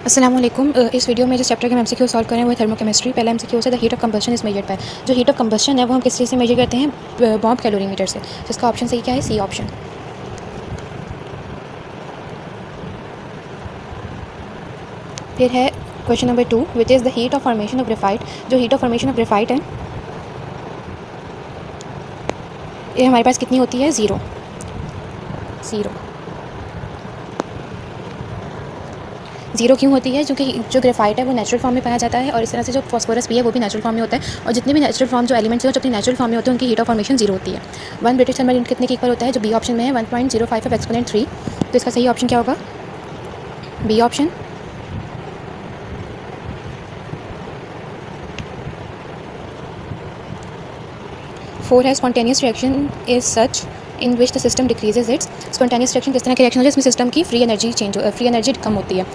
अस्सलाम वालेकुम। इस वीडियो में जिस चैप्टर के हम एमसीक्यू सॉल्व करें वो है थर्मोकेमिस्ट्री। पहला एमसीक्यू है the heat of combustion is measured by. जो हीट ऑफ कंबशन है वो हम किस चीज़ से मेजर करते हैं? बॉम्ब कैलोरीमीटर से। जिसका ऑप्शन सही क्या है? C option. फिर है question number 2 which is the heat of formation of graphite. जो heat of formation of graphite है ये हमारे पास कितनी होती है? ज़ीरो। ज़ीरो क्यों होती है? क्योंकि जो ग्रेफाइट है वो नेचुरल फॉर्म में पाया जाता है और इस तरह से जो फॉस्फोरस भी है वो भी नेचुरल फॉर्म में होता है। और जितने भी नेचुरल फॉर्म जो एलिमेंट्स हैं जो अपनी नेचुरल फॉर्म में होते हैं उनकी हीट ऑफ फॉर्मेशन जीरो होती है। 1 ब्रिटिश थर्मल यूनिट कितने के इक्वल होता है? जो बी ऑप्शन में है 1.05 एक्सपोनेंट 3। तो इसका सही ऑप्शन क्या होगा? B option. फोर है spontaneous reaction is such in which the system decreases its. Spontaneous reaction किस तरह की रिएक्शन होती है जिसमें सिस्टम की फ्री एनर्जी कम होती है।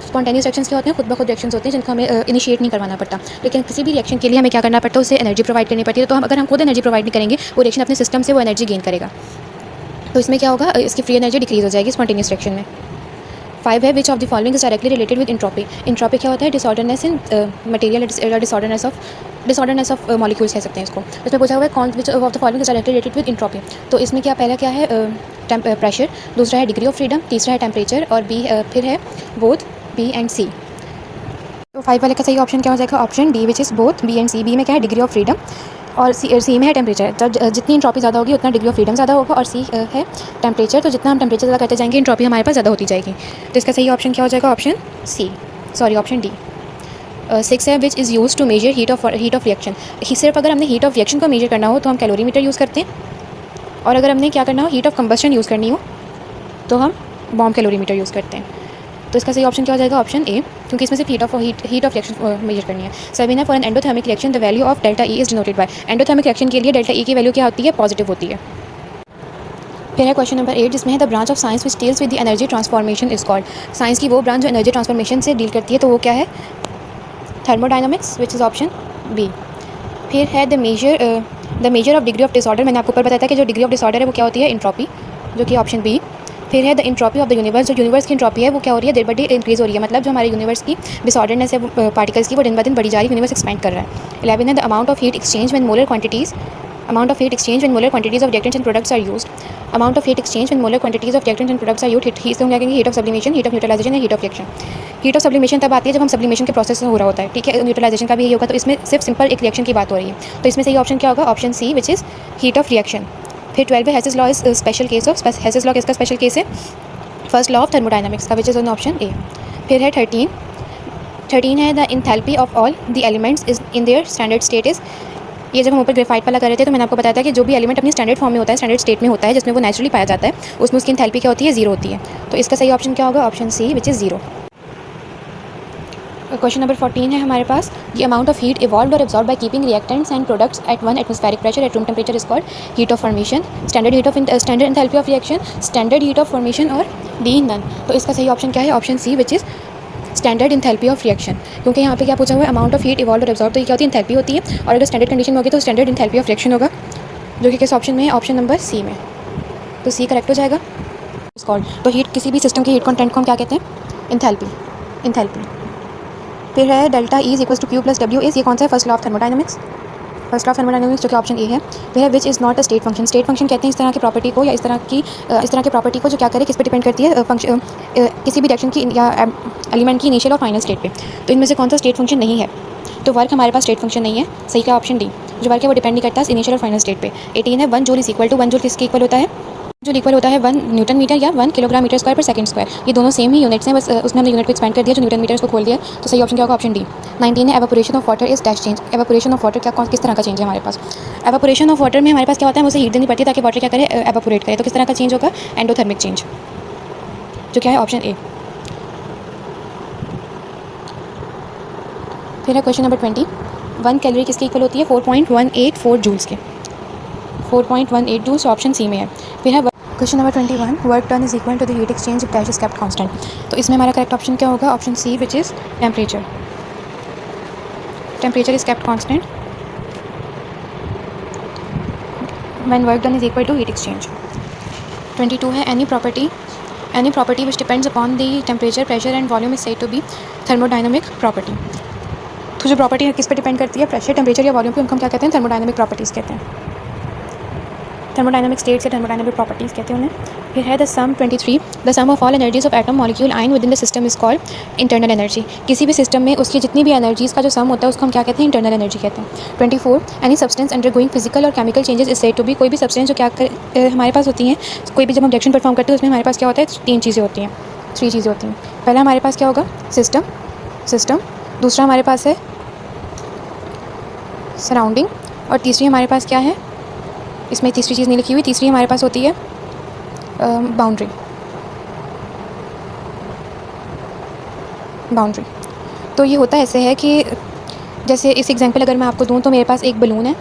स्पॉन्टेनियस रिएक्शंस क्या होते हैं? खुद ब खुद रिएक्शंस होते हैं जिनको हमें इनिशिएट नहीं करवाना पड़ता। लेकिन किसी भी रिएक्शन के लिए हमें क्या करना पड़ता है? उसे एनर्जी प्रोवाइड करनी पड़ती है। तो अगर हम खुद एनर्जी प्रोवाइड नहीं करेंगे वो रिएक्शन अपने सिस्टम से वो एनर्जी गेन करेगा। तो इसमें क्या होगा? इसकी फ्री एनर्जी डिक्रीज हो जाएगी स्पॉन्टेनियस रिएक्शन में। 5 है which of the following is directly related with entropy. Entropy क्या होता है? Disorderness in material, disorderness of molecules कह सकते हैं इसको। इसमें पूछा हुआ है कौन which of the following is directly related with entropy. तो इसमें क्या पहला क्या है? प्रेशर, दूसरा है डिग्री ऑफ फ्रीडम, तीसरा है टेम्परेचर और फिर है बोथ बी एंड सी। तो 5 वाले का सही ऑप्शन क्या हो जाएगा? Option D which is both B and C. B में क्या है? डिग्री ऑफ फ्रीडम और सी में है टेम्परेचर। जब जितनी इंट्रोपी ज़्यादा होगी उतना डिग्री ऑफ फ्रीडम ज़्यादा होगा और सी है टेम्परेचर। तो जितना हम टेम्परेचर ज़्यादा करते जाएंगे इंट्रोपी हमारे पास ज़्यादा होती जाएगी। तो इसका सही ऑप्शन क्या हो जाएगा? Option D. 6 है which is use to measure heat of reaction. सिर्फ अगर हमने हीट ऑफ रिएक्शन को मेजर करना हो तो हम कैलोरीमीटर यूज़ करते हैं और अगर हमने क्या करना हो हीट ऑफ कंबस्शन यूज़ करनी हो तो हम बॉम्ब कैलोरीमीटर यूज़ करते हैं। तो इसका सही ऑप्शन क्या हो जाएगा? ऑप्शन ए, क्योंकि इसमें सिर्फ हीट ऑफ रिएक्शन मेजर करनी है। 7 है for an endothermic reaction the value of delta E is denoted by. Endothermic reaction के लिए डेल्टा ई की वैल्यू क्या होती है? पॉजिटिव होती है। फिर है क्वेश्चन नंबर 8 जिसमें है the branch of science which deals with the energy transformation is called. Science की वो ब्रांच जो एनर्जी ट्रांसफॉर्मेशन से डील करती है तो वो क्या है? Thermodynamics which is option B. फिर है the measure of degree of disorder. मैंने आपको ऊपर बताया था कि जो डिग्री ऑफ डिसऑर्डर है वो क्या होती है? इंट्रोपी, जो कि ऑप्शन बी। फिर है the entropy of the universe. जो यूनिवर्स की इंट्रोपी है वो क्या हो रही है? डे बाई डे इंक्रीज़ हो रही है। मतलब जो हमारे यूनिवर्स की डिसऑर्डरनेस है पार्टिकल्स की वो दिन ब दिन बढ़ी जा रही है। यूनिवर्स एक्सपेंड कर रहा है। 11 है the amount of heat exchange when molar quantities of reactants and products are used. Amount of heat exchange when molar quantities of reactants and products are used. इसको हम क्या कहेंगे? Heat of sublimation, heat of neutralisation या heat of reaction. Heat of sublimation तब आती है जब हम सब्लिमेशन के प्रोसेस में हो रहा होता है, ठीक है। न्यूट्रलाइजेशन का भी यही होगा। तो इसमें सिर्फ सिंपल एक रिएक्शन की बात हो रही है। तो इसमें सही ऑप्शन क्या होगा? Option C which is heat of reaction. फिर 12 है Hess's law is special case of. Hess's law किसका स्पेशल केस है? फर्स्ट लॉ ऑफ थर्मोडाइनमिक्स का which is on option A. फिर है 13 है the enthalpy of all the elements is in their standard state is. ये जब हम ऊपर ग्रेफाइट वाला कर रहे थे तो मैंने आपको बताया था कि जो भी एलिमेंट अपनी स्टैंडर्ड फॉर्म में होता है, स्टैंडर्ड स्टेट में होता है जिसमें वो नेचुरली पाया जाता है, उसमें उसकी इंथैल्पी क्या होती है? जीरो होती है। तो इसका सही ऑप्शन क्या होगा? Option C which is zero. Question number 14 है हमारे पास the amount of heat evolve और absorb by keeping reactants and products at 1 atmospheric pressure at room temperature is called heat of formation. Standard enthalpy of reaction, standard heat of formation और D none. तो इसका सही option क्या है? Option C which is standard enthalpy of reaction. क्योंकि यहाँ पे क्या पूछा हुआ है? अमाउंट ऑफ हीट इवॉल्व और एब्जॉर्ब। तो ये क्या होती है? इंथैल्पी होती है। और अगर स्टैंडर्ड कंडीशन में होगी तो स्टैंडर्ड इंथैल्पी ऑफ रिएक्शन होगा, जो कि किस ऑप्शन में है? ऑप्शन नंबर सी में। तो सी करेक्ट हो जाएगा। इस कॉल्ड तो हीट, किसी भी सिस्टम के हीट कंटेंट को हम क्या कहते हैं? इंथैल्पी। फिर है delta E is equal to Q plus W is. ये कौन सा है? फर्स्ट लॉ ऑफ थर्मोडाइनमिक्स, जो कि ऑप्शन ए है। फिर है which is not a state function. State function कहते हैं इस तरह की प्रॉपर्टी को या इस तरह की प्रॉपर्टी को जो क्या करे, किस पे डिपेंड करती है? किसी भी रिएक्शन की या एलिमेंट की इनिशियल और फाइनल स्टेट पे। तो इनमें से कौन सा स्टेट फंक्शन नहीं है? तो वर्क हमारे पास स्टेट फंक्शन नहीं है। सही का ऑप्शन डी। जो वर्क है वो डिपेंड नहीं करता इनिशियल और फाइनल स्टेट पे। 18 है 1 joule is equal to. 1 joule किसके इक्वल होता है? जो इक्वल होता है 1 न्यूटन मीटर या 1 किलोग्राम मीटर स्क्वायर पर सेकंड स्क्वायर। ये दोनों सेम ही यूनिट्स हैं, बस उसमें हमने यूनिट को एक्सपेंड कर दिया, जो न्यूटन मीटर्स को खोल दिया। तो सही ऑप्शन क्या होगा? Option D. 19 है evaporation of water is dash change. Evaporation of water क्या किस तरह का चेंज है हमारे पास? एवापोरेशन ऑफ वाटर में हमारे पास क्या होता है? उसे हीट देनी पड़ती है ताकि वाटर क्या करे? एवापोरेट करे। तो किस तरह का चेंज होगा? एंडोथर्मिक चेंज, जो क्या है? Option A. फिर है क्वेश्चन नंबर 20 1 कैलोरी किसके इक्वल होती है? 4.184 जूल्स के। 4.18 जूल्स ऑप्शन सी में है। फिर है question number 21 work done is equal to the heat exchange if dash is kept constant. तो इसमें हमारा करेक्ट ऑप्शन क्या होगा? Option C which is temperature. Temperature is kept constant when work done is equal to heat exchange. 22 है any property any property which depends upon the temperature, pressure and volume is said to be thermodynamic property. तो जो property किस पर depend करती है, pressure, temperature या volume पे, उनको हम क्या कहते हैं, थर्मोडाइनमिक प्रॉपर्टीज़ कहते हैं। थर्मोडाइनमिक स्टेट्स या थर्मोडाइनमिक प्रॉपर्टीज़ कहते हैं उन्हें। फिर है the sum 23, the sum of all energies of atom molecule ion within the system is called internal energy. किसी भी सिस्टम में उसकी जितनी भी एनर्जीज़ का जो सम होता है उसको हम क्या कहते हैं, इंटरनल एनर्जी कहते हैं। 24, एनी सब्सटेंस अंडरगोइंग फिजिकल और chemical changes is said to be. कोई भी सब्सटेंस जो क्या हमारे पास होती हैं, कोई भी जब हम रिएक्शन परफॉर्म करते हैं उसमें हमारे पास क्या होता है, 3 चीज़ें होती हैं, 3 चीज़ें होती हैं। पहला हमारे पास क्या होगा, सिस्टम, दूसरा हमारे पास है सराउंडिंग, और तीसरी हमारे पास क्या है, इसमें तीसरी चीज़ नहीं लिखी हुई, तीसरी हमारे पास होती है बाउंड्री। तो ये होता ऐसे है कि जैसे इस एग्जांपल अगर मैं आपको दूं तो मेरे पास एक बलून है,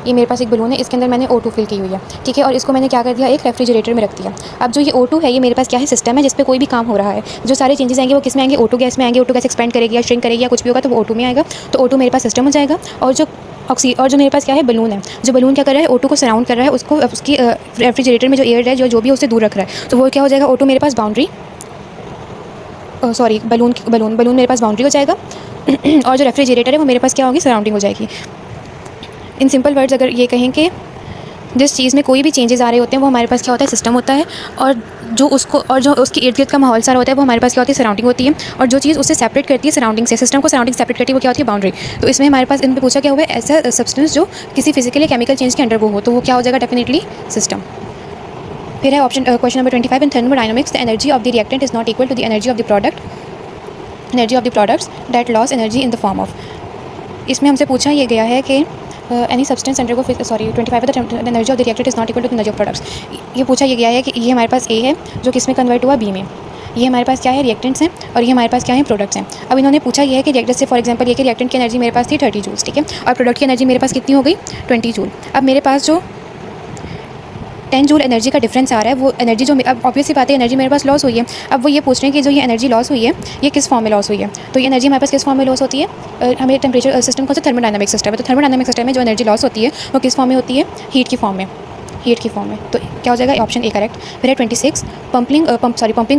ये मेरे पास एक बलून है, इसके अंदर मैंने O2 फिल की हुई है, ठीक है, और इसको मैंने क्या कर दिया, एक रेफ्रिजरेटर में रख दिया। अब जो ये O2 है, ये मेरे पास क्या है, सिस्टम है जिस पे कोई भी काम हो रहा है। जो सारे चेंजेस आएंगे वो किस में आएंगे, O2 गैस में आएंगे। O2 गैस एक्सपेंड करेगी या श्रिंक करेगी या कुछ भी होगा तो वो O2 में आएगा, तो O2 मेरे पास सिस्टम हो जाएगा। और जो मेरे पास क्या है, बलून है, जो बलून क्या कर रहा है, O2 को सराउंड कर रहा है, उसको उसकी रेफ्रिजरेटर में जो एयर है जो भी उससे दूर रख रहा है, तो वो क्या हो जाएगा, O2 मेरे पास बाउंड्री, सॉरी बलून मेरे पास बाउंड्री हो जाएगा और जो रेफ्रिजरेटर है वो मेरे पास क्या होगी, सराउंडिंग हो जाएगी। इन सिंपल वर्ड्स अगर ये कहें कि जिस चीज़ में कोई भी चेंजेस आ रहे होते हैं वो हमारे पास क्या होता है, सिस्टम होता है, और जो उसके इर्द गिर्द का माहौल सारा होता है वो हमारे पास क्या होती है, सराउंडिंग होती है। और जो चीज़ उससे सेपरेट करती है सराउंडिंग से, सिस्टम को सराउंडिंग सेपरेट करती है, वो क्या होती है, बाउंड्री। तो इसमें हमारे पास इन पर पूछा क्या हुआ है, ऐसा सब्सटेंस जो किसी फिजिकल या केमिकल चेंज के अंडर हो, तो वो क्या हो जाएगा, डेफिनेटली सिस्टम। फिर है option question number 25, in thermodynamics the energy of the reactant is not equal to the energy of the products that loss energy in the form of. इसमें हमसे पूछा ये गया है कि any substance undergo 25 the energy of the reactant is not equal to the energy of products. ये पूछा ये गया है कि ये हमारे पास ए है जो किस में कन्वर्ट हुआ, बी में। ये हमारे पास क्या है, रिएक्टेंट्स हैं, और ये हमारे पास क्या है, प्रोडक्ट्स हैं। अब इन्होंने पूछा ये है कि रिएक्टेंट से फॉर एग्जांपल ये कि रिएक्टेंट की एनर्जी मेरे पास थी 30 जूल्स, ठीक है, और प्रोडक्ट की एनर्जी मेरे पास कितनी हो गई, 20 जूल। अब मेरे पास जो 10 जूल एनर्जी का डिफरेंस आ रहा है, वो एनर्जी जो अब ऑब्वियसली बात है, एनर्जी मेरे पास लॉस हुई है। अब वो ये पूछ रहे हैं कि जो ये एनर्जी लॉस हुई है ये किस फॉर्म में लॉस हुई है। तो ये एनर्जी हमारे पास किस फॉर्म में लॉस होती है, हमें टेम्परेचर सिस्टम कौन सा, थर्मोडायनामिक सिस्टम है, तो थर्मोडायनामिक सिस्टम में जो एनर्जी लॉस होती है वो किस फॉर्म में होती है, हीट की फॉर्म में। तो क्या हो जाएगा, ऑप्शन ए करेक्ट। फिर है 26, pumping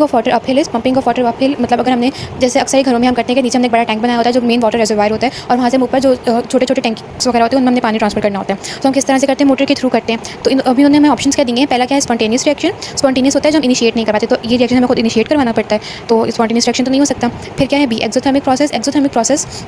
of water uphill is, pumping of water uphill मतलब अगर हमने जैसे अक्सर घरों में हम करते हैं कि नीचे हमने एक बड़ा टैंक बनाया होता है जो मेन वाटर रिजर्वायर होता है, और वहाँ से हम ऊपर जो छोटे छोटे टैंक्स वगैरह होते हैं उनमें हमने पानी ट्रांसफर करना होता है। तो हम किस तरह से करते हैं, मोटर के थ्रू करते हैं। तो अभी उन्होंने हमें ऑप्शन क्या दिए हैं, पहला क्या है, स्पॉन्टेनियस रिएक्शन। स्पॉन्टेनियस होता है जो हम इनिशिएट नहीं करवाते, तो ये रिएक्शन हमें खुद इनिशिएट करवाना पड़ता है, तो स्पॉन्टेनियस रिएक्शन तो नहीं हो सकता। फिर क्या है, बी एक्सोथर्मिक प्रोसेस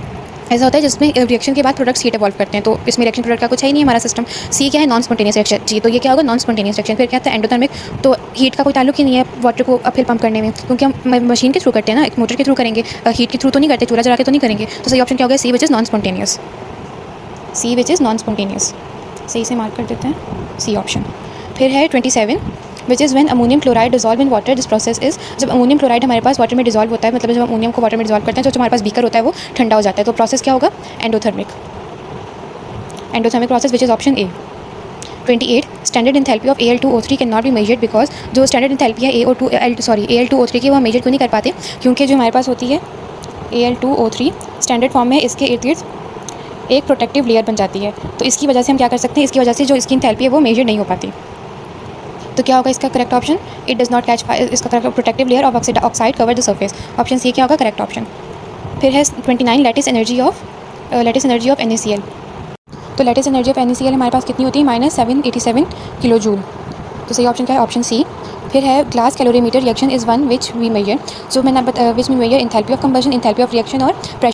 ऐसा होता है जिसमें रिएक्शन के बाद प्रोडक्ट्स हीट इवॉल्व करते हैं, तो इसमें रिएक्शन प्रोडक्ट का कुछ है ही नहीं हमारा सिस्टम। सी क्या है, नॉन स्पॉन्टेनियस रिएक्शन, जी, तो ये क्या होगा, नॉन स्पॉन्टेनियस रिएक्शन। फिर क्या आता है, एंडोथर्मिक, तो हीट का कोई ताल्लुक ही नहीं है वाटर को अपहिल पंप करने में, क्योंकि हम मशीन के थ्रू करते हैं ना, एक मोटर के थ्रू करेंगे, हीट के थ्रू तो नहीं करते, चूल्हा जला के तो नहीं करेंगे। तो सही ऑप्शन क्या होगा, सी विच इज़ नॉन स्पॉन्टेनियस, सही से मार्क कर देते हैं, सी ऑप्शन। फिर है 27, which is when ammonium chloride dissolve in water, this process is, जब अमोनियम क्लोराइड हमारे पास वाटर में डिजॉल्व होता है, मतलब जब अमोनियम को वाटर में डिजॉल्व करते हैं तो जो हमारे पास बीकर होता है वो ठंडा हो जाता है, तो प्रोसेस क्या होगा, endothermic process, which is option A. 28, standard enthalpy of Al2O3 can not be measured because, जो स्टैंडर्ड एंथैल्पी है Al2O3 की वो हम मेजर क्यों नहीं कर पाते, क्योंकि जो हमारे पास होती है Al2O3 स्टैंडर्ड फॉर्म में, इसके इर्द गिर्द एक प्रोटेक्टिव लेयर बन जाती है, तो इसकी वजह से हम क्या कर सकते हैं, इसकी वजह से जो इसकी एंथैल्पी है वो मेजर नहीं हो पाती। तो क्या होगा इसका correct option, it does not catch fire, इसका correct protective layer of oxide cover the surface, option C क्या होगा करेक्ट ऑप्शन। फिर है 29, लेटिस एनर्जी ऑफ NaCl। तो लेटिस एनर्जी ऑफ NaCl हमारे पास कितनी होती है, -787 किलो जूल, तो सही ऑप्शन क्या है, ऑप्शन सी। फिर है glass calorimeter reaction is one which we measure, जो मैंने which we measure enthalpy of combustion, enthalpy of reaction और प्रेशर